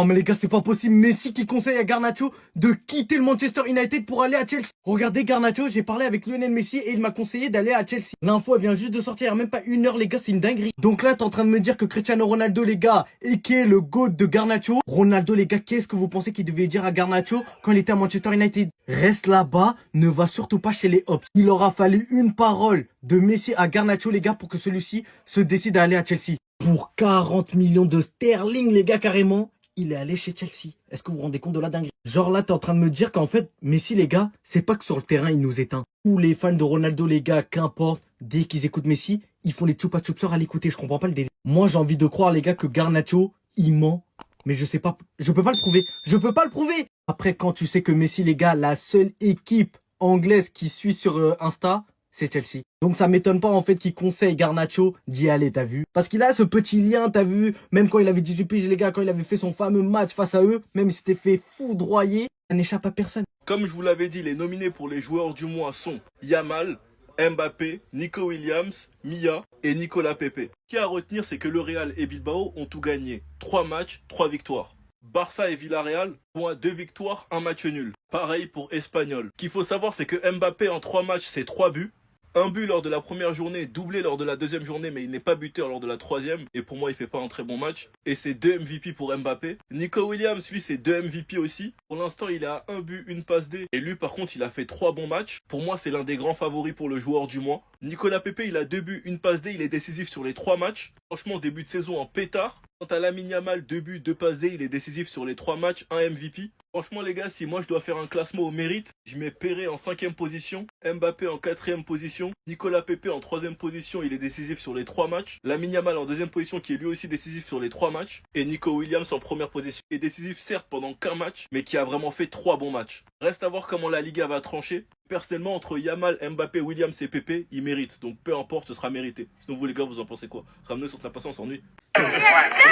Oh mais les gars, c'est pas possible. Messi qui conseille à Garnacho de quitter le Manchester United pour aller à Chelsea. Regardez Garnacho, j'ai parlé avec Lionel Messi et il m'a conseillé d'aller à Chelsea. L'info elle vient juste de sortir, il y a même pas une heure les gars, c'est une dinguerie. Donc là t'es en train de me dire que Cristiano Ronaldo les gars, et qui est le GOAT de Garnacho. Ronaldo les gars, qu'est-ce que vous pensez qu'il devait dire à Garnacho quand il était à Manchester United? Reste là-bas, ne va surtout pas chez les Hops. Il aura fallu une parole de Messi à Garnacho les gars pour que celui-ci se décide à aller à Chelsea. Pour 40 millions de sterling les gars carrément. Il est allé chez Chelsea. Est-ce que vous vous rendez compte de la dinguerie? Genre là, t'es en train de me dire qu'en fait, Messi, les gars, c'est pas que sur le terrain, il nous éteint. Tous les fans de Ronaldo, les gars, qu'importe, dès qu'ils écoutent Messi, ils font les chupa chupseurs à l'écouter. Je comprends pas le délire. Moi, j'ai envie de croire, les gars, que Garnacho, il ment. Mais je sais pas, je peux pas le prouver. Je peux pas le prouver. Après, quand tu sais que Messi, les gars, la seule équipe anglaise qui suit sur Insta, c'est Chelsea. Donc ça m'étonne pas en fait qu'il conseille Garnacho d'y aller, t'as vu? Parce qu'il a ce petit lien, t'as vu? Même quand il avait 18 piges, les gars, quand il avait fait son fameux match face à eux, même il s'était fait foudroyer, ça n'échappe à personne. Comme je vous l'avais dit, les nominés pour les joueurs du mois sont Yamal, Mbappé, Nico Williams, Mia et Nicolas Pepe. Ce qu'il y a à retenir, c'est que le Real et Bilbao ont tout gagné. 3 matchs, 3 victoires. Barça et Villarreal ont 2 victoires, 1 match nul. Pareil pour Espanyol. Ce qu'il faut savoir, c'est que Mbappé en 3 matchs, c'est 3 buts. Un but lors de la première journée, doublé lors de la deuxième journée, mais il n'est pas buteur lors de la troisième. Et pour moi, il fait pas un très bon match. Et c'est 2 MVP pour Mbappé. Nico Williams, lui, c'est 2 MVP aussi. Pour l'instant, il est à 1 but, 1 passe D. Et lui, par contre, il a fait 3 bons matchs. Pour moi, c'est l'un des grands favoris pour le joueur du mois. Nicolas Pepe, il a 2 buts, 1 passe D. Il est décisif sur les 3 matchs. Franchement, début de saison en pétard. Quant à Lamine Yamal, 2 buts, 2 passes D. Il est décisif sur les 3 matchs, 1 MVP. Franchement, les gars, si moi je dois faire un classement au mérite, je mets Péré en 5e position, Mbappé en 4e position, Nicolas Pepe en 3e position, il est décisif sur les 3 matchs, Lamine Yamal en 2e position qui est lui aussi décisif sur les 3 matchs, et Nico Williams en première position, qui est décisif certes pendant qu'un match, mais qui a vraiment fait 3 bons matchs. Reste à voir comment la Liga va trancher. Personnellement, entre Yamal, Mbappé, Williams et Pepe, ils méritent. Donc peu importe, ce sera mérité. Sinon vous les gars, vous en pensez quoi? Ramenez sur Snap, on s'ennuie.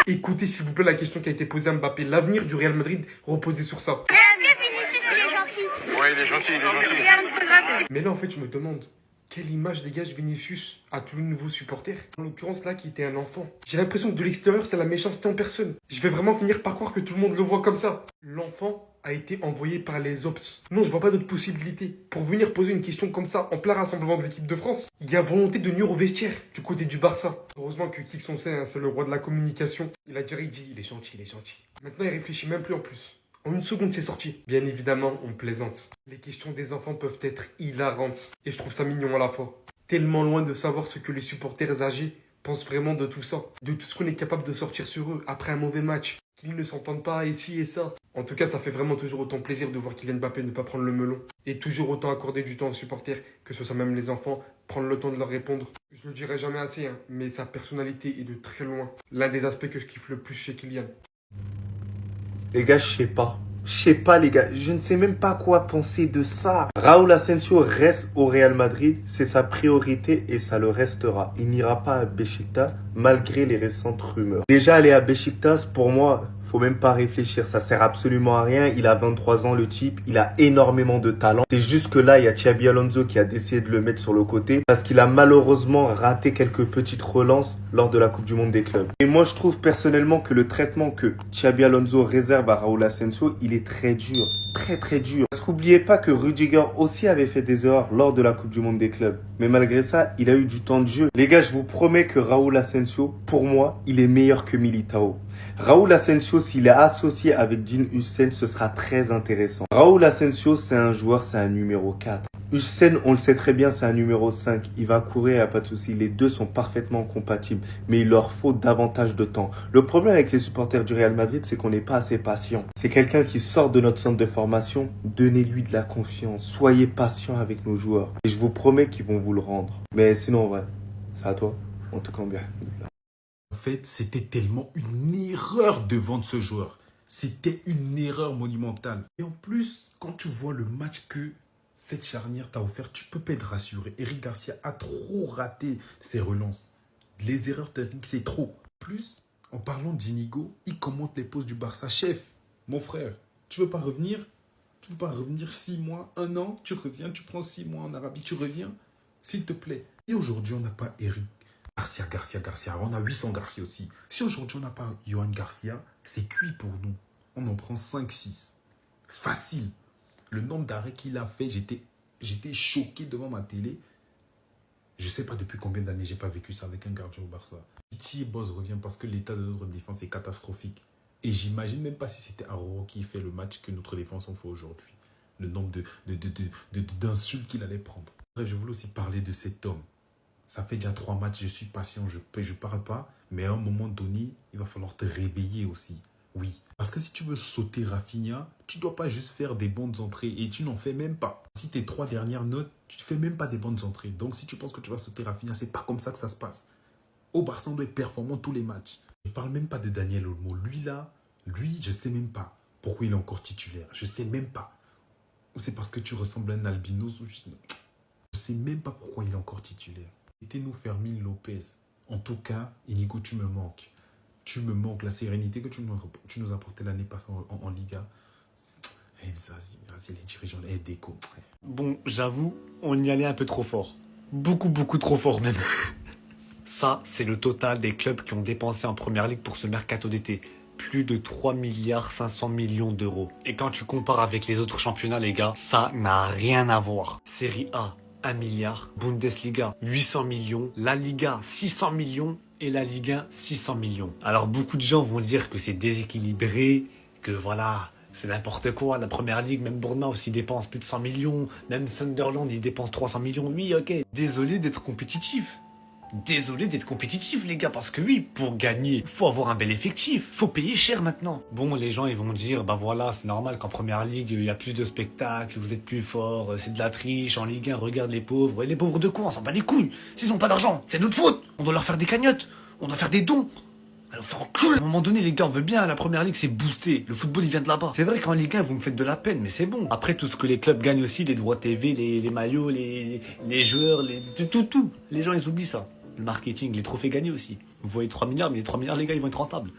Écoutez s'il vous plaît la question qui a été posée à Mbappé. L'avenir du Real Madrid reposait sur ça. Est-ce que Vinicius il est gentil? Ouais, il est gentil, il est gentil. Mais là en fait je me demande, quelle image dégage Vinicius à tous les nouveaux supporters? En l'occurrence là qui était un enfant. J'ai l'impression que de l'extérieur c'est la méchanceté en personne. Je vais vraiment finir par croire que tout le monde le voit comme ça. L'enfant a été envoyé par les Ops. Non, je vois pas d'autre possibilité. Pour venir poser une question comme ça en plein rassemblement de l'équipe de France, il y a volonté de nuire au vestiaire du côté du Barça. Heureusement que Kix on sait, hein, c'est le roi de la communication. Il a direct dit, il est gentil, il est gentil. Maintenant il réfléchit même plus en plus. En une seconde, c'est sorti. Bien évidemment, on plaisante. Les questions des enfants peuvent être hilarantes. Et je trouve ça mignon à la fois. Tellement loin de savoir ce que les supporters âgés pensent vraiment de tout ça. De tout ce qu'on est capable de sortir sur eux après un mauvais match. Qu'ils ne s'entendent pas ici et ça. En tout cas, ça fait vraiment toujours autant plaisir de voir Kylian Mbappé ne pas prendre le melon. Et toujours autant accorder du temps aux supporters, que ce soit même les enfants, prendre le temps de leur répondre. Je le dirai jamais assez, hein, mais sa personnalité est de très loin l'un des aspects que je kiffe le plus chez Kylian. Les gars, je sais pas. Je sais pas, les gars. Je ne sais même pas quoi penser de ça. Raúl Asensio reste au Real Madrid. C'est sa priorité et ça le restera. Il n'ira pas à Beşiktaş malgré les récentes rumeurs. Déjà, aller à Beşiktaş, pour moi, faut même pas réfléchir. Ça sert absolument à rien. Il a 23 ans, le type. Il a énormément de talent. C'est juste que là, il y a Xabi Alonso qui a décidé de le mettre sur le côté parce qu'il a malheureusement raté quelques petites relances lors de la Coupe du Monde des clubs. Et moi, je trouve personnellement que le traitement que Xabi Alonso réserve à Raúl Asensio, il est très dur. Très très dur. Parce qu'oubliez pas que Rudiger aussi avait fait des erreurs lors de la Coupe du Monde des clubs. Mais malgré ça, il a eu du temps de jeu. Les gars, je vous promets que Raúl Asensio, pour moi, il est meilleur que Militao. Raúl Asensio, s'il est associé avec Dean Huijsen, ce sera très intéressant. Raúl Asensio, c'est un joueur, c'est un numéro 4. Huijsen, on le sait très bien, c'est un numéro 5. Il va courir, il n'y a pas de souci. Les deux sont parfaitement compatibles. Mais il leur faut davantage de temps. Le problème avec les supporters du Real Madrid, c'est qu'on n'est pas assez patient. C'est quelqu'un qui sort de notre centre de formation. Donnez-lui de la confiance. Soyez patient avec nos joueurs. Et je vous promets qu'ils vont vous le rendre. Mais sinon, en vrai, c'est à toi. En tout cas, bien. En fait, c'était tellement une erreur de vendre ce joueur. C'était une erreur monumentale. Et en plus, quand tu vois le match que cette charnière t'a offert, tu peux pas être rassuré. Eric Garcia a trop raté ses relances. Les erreurs techniques, c'est trop. Plus, en parlant d'Inigo, il commente les pauses du Barça. Chef, mon frère, tu veux pas revenir? Tu veux pas revenir 6 mois, 1 an? Tu reviens, tu prends 6 mois en Arabie, tu reviens? S'il te plaît. Et aujourd'hui, on n'a pas Eric Garcia. On a 800 Garcia aussi. Si aujourd'hui, on n'a pas Johan Garcia, c'est cuit pour nous. on en prend 5-6. Facile. Le nombre d'arrêts qu'il a fait, j'étais choqué devant ma télé. Je sais pas depuis combien d'années j'ai pas vécu ça avec un gardien au Barça. Pitié Boss revient parce que l'état de notre défense est catastrophique. Et j'imagine même pas si c'était Aroro qui fait le match que notre défense en fait aujourd'hui. Le nombre d'insultes qu'il allait prendre. Bref, je voulais aussi parler de cet homme. Ça fait déjà 3 matchs, je suis patient, je parle pas. Mais à un moment donné, il va falloir te réveiller aussi. Oui. Parce que si tu veux sauter Rafinha, tu dois pas juste faire des bonnes entrées. Et tu n'en fais même pas. Si tes 3 dernières notes, tu ne fais même pas des bonnes entrées. Donc si tu penses que tu vas sauter Rafinha, c'est pas comme ça que ça se passe. Au Barça, on doit être performant tous les matchs. Je parle même pas de Daniel Olmo. Lui, je sais même pas pourquoi il est encore titulaire. Je sais même pas. Ou c'est parce que tu ressembles à un albinos. Je sais même pas pourquoi il est encore titulaire. Mettez-nous Fermín Lopez. En tout cas, Inigo, tu me manques. Tu me manques. La sérénité que tu nous apportais l'année passée en Liga. Vas-y, les dirigeants, les déco. Bon, j'avoue, on y allait un peu trop fort. Beaucoup trop fort même. Ça, c'est le total des clubs qui ont dépensé en première ligue pour ce mercato d'été. Plus de 3,5 milliards d'euros. Et quand tu compares avec les autres championnats, les gars, ça n'a rien à voir. Série A, 1 milliard. Bundesliga, 800 millions. La Liga, 600 millions. Et la Ligue 1, 600 millions. Alors, beaucoup de gens vont dire que c'est déséquilibré, que voilà, c'est n'importe quoi. La première ligue, même Bournemouth, il dépense plus de 100 millions. Même Sunderland, il dépense 300 millions. Oui, ok. Désolé d'être compétitif. Désolé d'être compétitif, les gars, parce que oui, pour gagner, faut avoir un bel effectif, faut payer cher maintenant. Bon, les gens, ils vont dire, bah voilà, c'est normal qu'en première ligue, il y a plus de spectacles, vous êtes plus fort, c'est de la triche, en Ligue 1, regarde les pauvres. Et les pauvres de quoi? On s'en bat les couilles. S'ils ont pas d'argent, c'est notre faute. On doit leur faire des cagnottes, on doit faire des dons. Alors, faut enculer. À un moment donné, les gars, on veut bien, la première ligue, c'est boosté. Le football, il vient de là-bas. C'est vrai qu'en Ligue 1, vous me faites de la peine, mais c'est bon. Après, tout ce que les clubs gagnent aussi, les droits TV, les maillots, les joueurs, tout. Les gens, ils oublient ça. Le marketing, les trophées gagnés aussi. Vous voyez 3 milliards, mais les 3 milliards, les gars, ils vont être rentables.